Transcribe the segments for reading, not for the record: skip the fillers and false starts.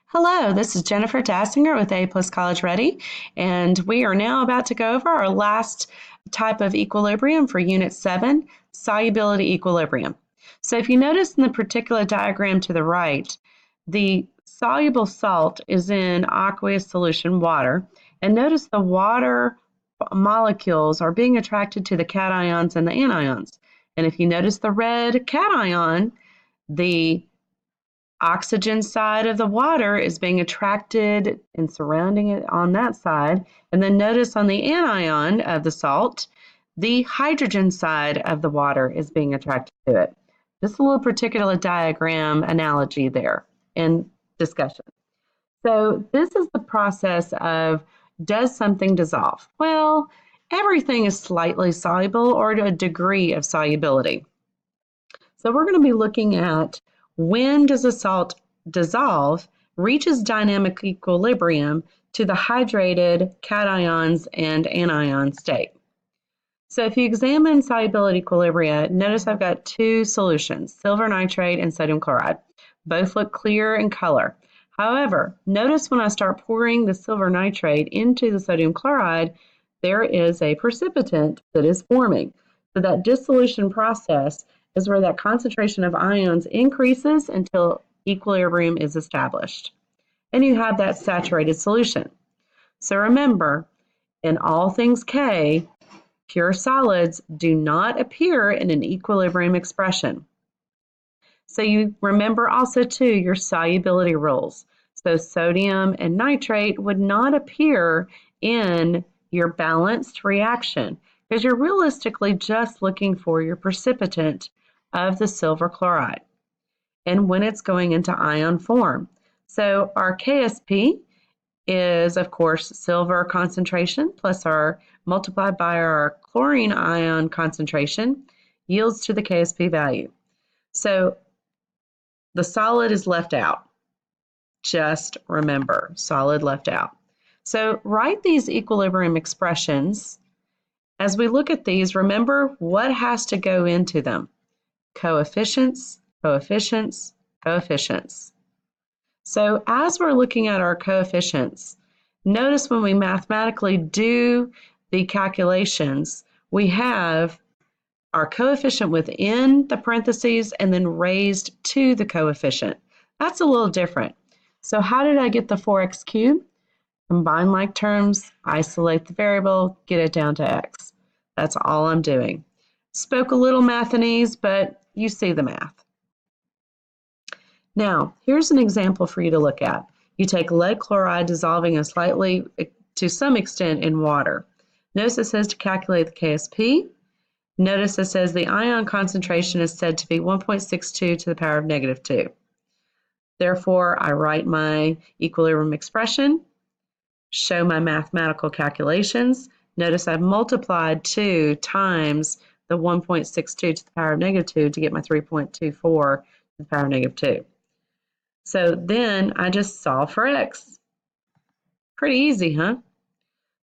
Hello, this is Jennifer Dassinger with A Plus College Ready, and we are now about to go over our last type of equilibrium for Unit 7, Solubility Equilibrium. So if you notice in the particular diagram to the right, the soluble salt is in aqueous solution, water, and notice the water molecules are being attracted to the cations and the anions. And if you notice the red cation, the oxygen side of the water is being attracted and surrounding it on that side. And then notice on the anion of the salt, the hydrogen side of the water is being attracted to it. Just a little particular diagram analogy there in discussion. So this is the process of, does something dissolve? Well, everything is slightly soluble or to a degree of solubility. So we're going to be looking at, when does a salt dissolve, reaches dynamic equilibrium to the hydrated cations and anion state. So if you examine solubility equilibria, notice I've got two solutions, silver nitrate and sodium chloride. Both look clear in color. However, notice when I start pouring the silver nitrate into the sodium chloride, there is a precipitant that is forming. So that dissolution process is where that concentration of ions increases until equilibrium is established. And you have that saturated solution. So remember, in all things K, pure solids do not appear in an equilibrium expression. So you remember also too your solubility rules. So sodium and nitrate would not appear in your balanced reaction because you're realistically just looking for your precipitant of the silver chloride and when it's going into ion form. So our KSP is, of course, silver concentration plus our multiplied by our chlorine ion concentration yields to the KSP value. So the solid is left out. Just remember, solid left out. So write these equilibrium expressions. As we look at these, remember what has to go into them. Coefficients, coefficients, coefficients. So as we're looking at our coefficients, notice when we mathematically do the calculations, we have our coefficient within the parentheses and then raised to the coefficient. That's a little different. So how did I get the 4x cubed? Combine like terms, isolate the variable, get it down to x. That's all I'm doing. Spoke a little Mathanese, but you see the math. Now, here's an example for you to look at. You take lead chloride dissolving slightly to some extent in water. Notice it says to calculate the KSP. Notice it says the ion concentration is said to be 1.62 to the power of negative 2. Therefore, I write my equilibrium expression, show my mathematical calculations. Notice I've multiplied 2 times the 1.62 to the power of negative 2 to get my 3.24 to the power of negative 2. So then I just solve for x. Pretty easy, huh?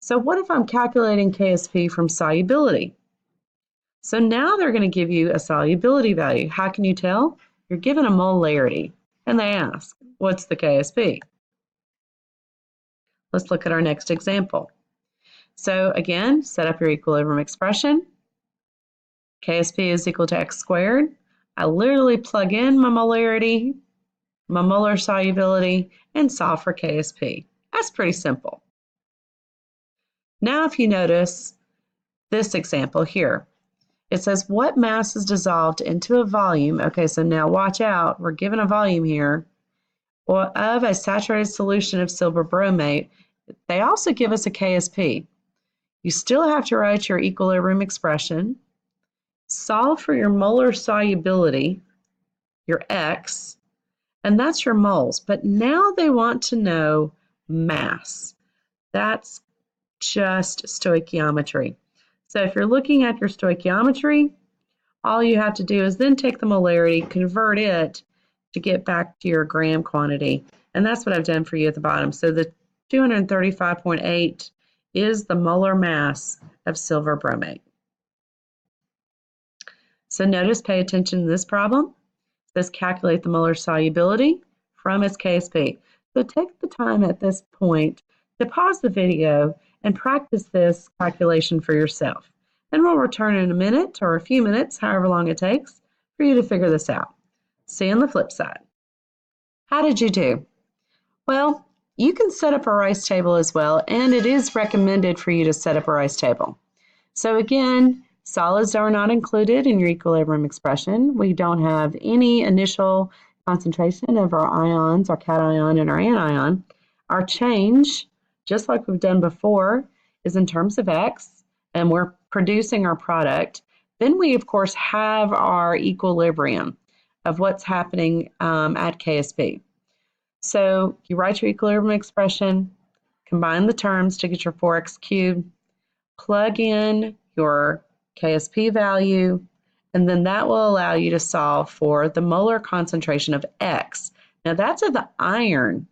So what if I'm calculating KSP from solubility? So now they're going to give you a solubility value. How can you tell? You're given a molarity, and they ask, what's the KSP? Let's look at our next example. So again, set up your equilibrium expression. KSP is equal to x squared. I literally plug in my molarity, my molar solubility, and solve for KSP. That's pretty simple. Now if you notice this example here, it says what mass is dissolved into a volume. Okay, so now watch out. We're given a volume here of a saturated solution of silver bromate. They also give us a KSP. You still have to write your equilibrium expression, solve for your molar solubility, your X, and that's your moles. But now they want to know mass. That's just stoichiometry. So if you're looking at your stoichiometry, all you have to do is then take the molarity, convert it to get back to your gram quantity. And that's what I've done for you at the bottom. So the 235.8 is the molar mass of silver bromate. So notice, pay attention to this problem. It says calculate the molar solubility from its KSP. So take the time at this point to pause the video and practice this calculation for yourself. And we'll return in a minute or a few minutes, however long it takes, for you to figure this out. See you on the flip side. How did you do? Well, you can set up a rice table as well, and it is recommended for you to set up a rice table. So again, solids are not included in your equilibrium expression. We don't have any initial concentration of our ions, our cation and our anion. Our change, just like we've done before, is in terms of X, and we're producing our product. Then we, of course, have our equilibrium of what's happening at KSP. So you write your equilibrium expression, combine the terms to get your 4x cubed, plug in your KSP value, and then that will allow you to solve for the molar concentration of X. Now that's of the iron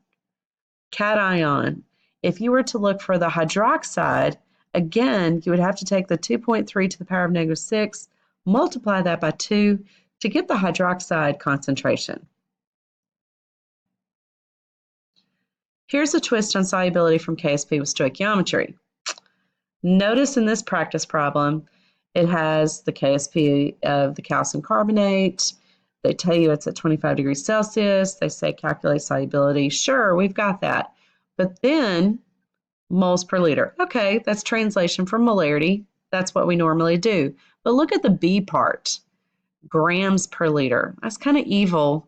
cation. If you were to look for the hydroxide, again, you would have to take the 2.3 to the power of -6, multiply that by 2 to get the hydroxide concentration. Here's a twist on solubility from KSP with stoichiometry. Notice in this practice problem, it has the KSP of the calcium carbonate. They tell you it's at 25 degrees Celsius. They say calculate solubility. Sure, we've got that. But then moles per liter. Okay, that's translation from molarity. That's what we normally do. But look at the B part, grams per liter. That's kind of evil.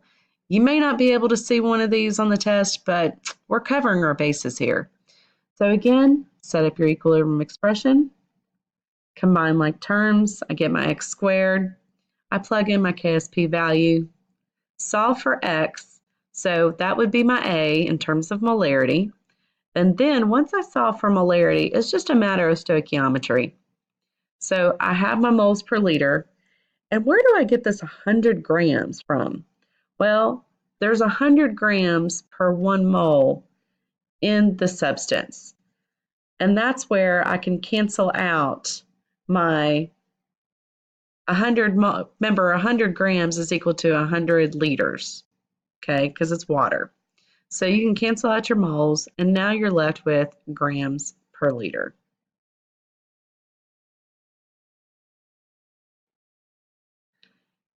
You may not be able to see one of these on the test, but we're covering our bases here. So again, set up your equilibrium expression, combine like terms, I get my x squared, I plug in my KSP value, solve for x, so that would be my A in terms of molarity. And then once I solve for molarity, it's just a matter of stoichiometry. So I have my moles per liter, and where do I get this 100 grams from? Well, there's 100 grams per 1 mole in the substance. And that's where I can cancel out my 100, remember 100 grams is equal to 100 liters, okay, because it's water. So you can cancel out your moles, and now you're left with grams per liter.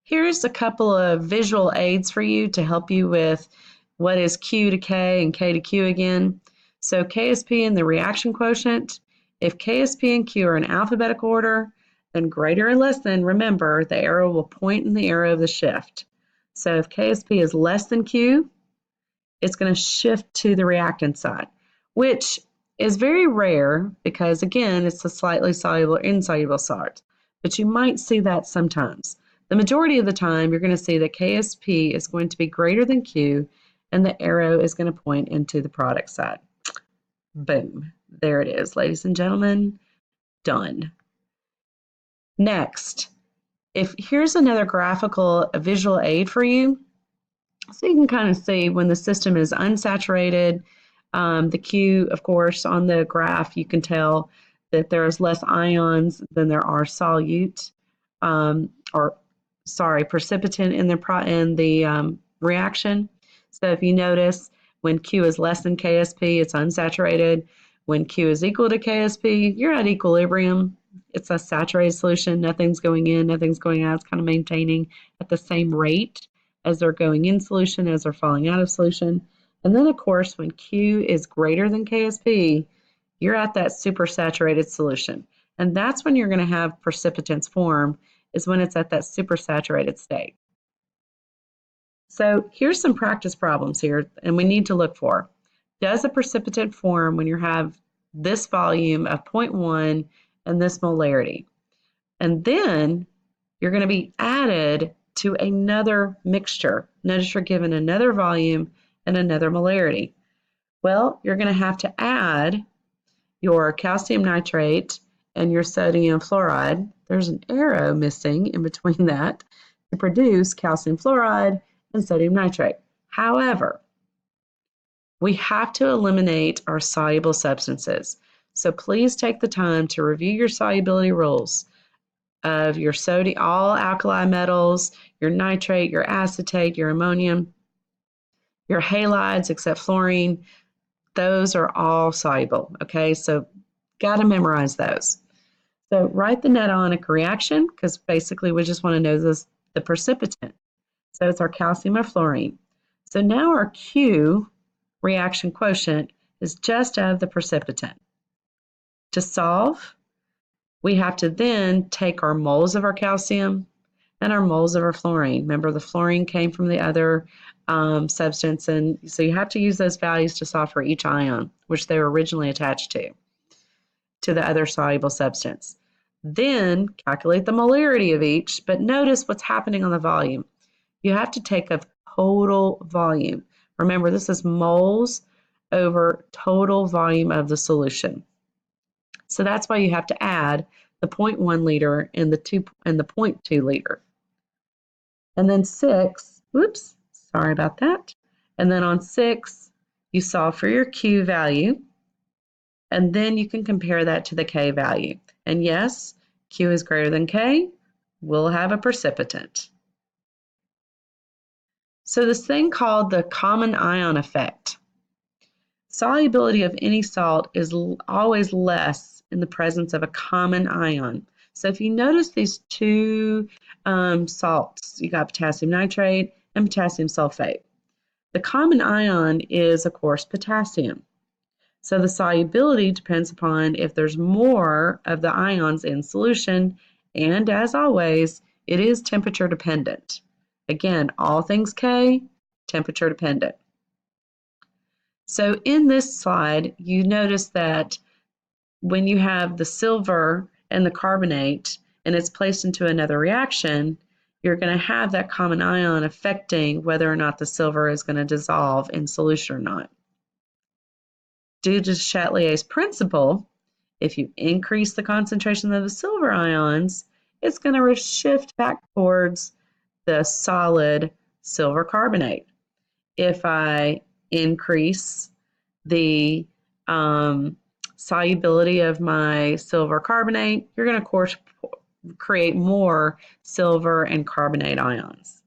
Here's a couple of visual aids for you to help you with what is Q to K and K to Q again. So KSP and the reaction quotient, if KSP and Q are in alphabetical order, then greater and less than, remember, the arrow will point in the arrow of the shift. So if KSP is less than Q, it's going to shift to the reactant side, which is very rare because, again, it's a slightly soluble or insoluble salt, but you might see that sometimes. The majority of the time, you're going to see that KSP is going to be greater than Q, and the arrow is going to point into the product side. Boom. There it is, ladies and gentlemen. Done. Next, here's another graphical visual aid for you. So you can kind of see when the system is unsaturated, the Q, of course, on the graph, you can tell that there's less ions than there are solute, precipitant in the reaction. So if you notice, when Q is less than KSP, it's unsaturated. When Q is equal to KSP, you're at equilibrium. It's a saturated solution. Nothing's going in, nothing's going out. It's kind of maintaining at the same rate as they're going in solution, as they're falling out of solution. And then, of course, when Q is greater than KSP, you're at that supersaturated solution. And that's when you're going to have precipitants form, is when it's at that supersaturated state. So here's some practice problems here, and we need to look for. Does a precipitant form when you have this volume of 0.1 and this molarity? And then you're going to be added to another mixture. Notice you're given another volume and another molarity. Well, you're going to have to add your calcium nitrate and your sodium fluoride. There's an arrow missing in between that to produce calcium fluoride and sodium nitrate. However, we have to eliminate our soluble substances. So please take the time to review your solubility rules of your sodium, all alkali metals, your nitrate, your acetate, your ammonium. Your halides, except fluorine, those are all soluble, okay? So got to memorize those. So write the net ionic reaction, because basically we just want to know the precipitant. So it's our calcium and fluorine. So now our Q reaction quotient is just of the precipitant. To solve, we have to then take our moles of our calcium and our moles of our fluorine. Remember, the fluorine came from the other substance, and so you have to use those values to solve for each ion, which they were originally attached to the other soluble substance. Then calculate the molarity of each, but notice what's happening on the volume. You have to take a total volume. Remember, this is moles over total volume of the solution. So that's why you have to add the 0.1 liter and the 0.2 liter. And then 6, whoops, sorry about that. And then on 6, you solve for your Q value, and then you can compare that to the K value. And yes, Q is greater than K, we'll have a precipitant. So this thing called the common ion effect. Solubility of any salt is always less in the presence of a common ion. So if you notice these two salts, you got potassium nitrate and potassium sulfate. The common ion is, of course, potassium. So the solubility depends upon if there's more of the ions in solution, and as always, it is temperature dependent. Again, all things K, temperature dependent. So in this slide, you notice that when you have the silver and the carbonate and it's placed into another reaction, you're going to have that common ion affecting whether or not the silver is going to dissolve in solution or not. Due to Chatelier's principle, if you increase the concentration of the silver ions, it's going to shift back towards the solid silver carbonate. If I increase the solubility of my silver carbonate, you're going to, of course, create more silver and carbonate ions.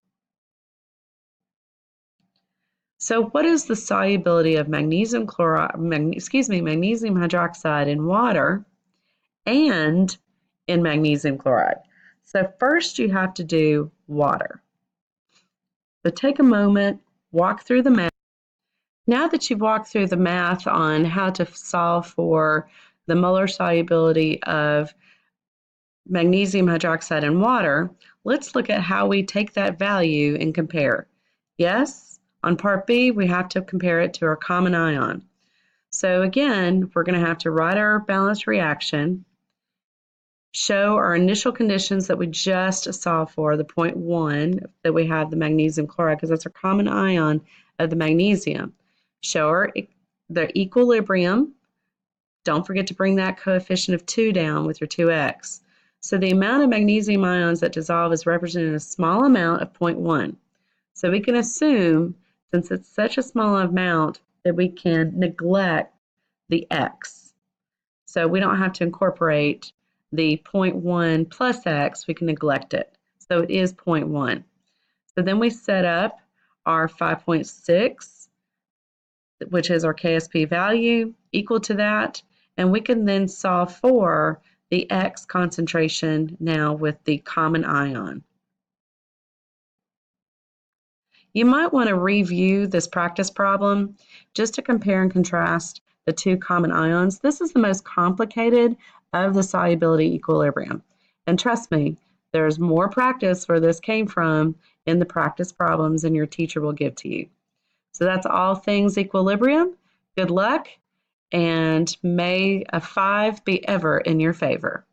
So what is the solubility of magnesium hydroxide in water and in magnesium chloride? So first you have to do water. So take a moment, walk through the math. Now that you've walked through the math on how to solve for the molar solubility of magnesium hydroxide in water, let's look at how we take that value and compare. Yes, on part B, we have to compare it to our common ion. So again, we're going to have to write our balanced reaction, show our initial conditions that we just solved for, the 0.1 that we have the magnesium chloride, because that's our common ion of the magnesium. Show the equilibrium. Don't forget to bring that coefficient of 2 down with your 2x. So the amount of magnesium ions that dissolve is represented in a small amount of 0.1. So we can assume, since it's such a small amount, that we can neglect the x. So we don't have to incorporate the 0.1 plus x, we can neglect it. So it is 0.1. So then we set up our 5.6, which is our KSP value, equal to that, and we can then solve for the X concentration now with the common ion. You might want to review this practice problem just to compare and contrast the two common ions. This is the most complicated of the solubility equilibrium. And trust me, there's more practice where this came from in the practice problems and your teacher will give to you. So that's all things equilibrium. Good luck, and may a 5 be ever in your favor.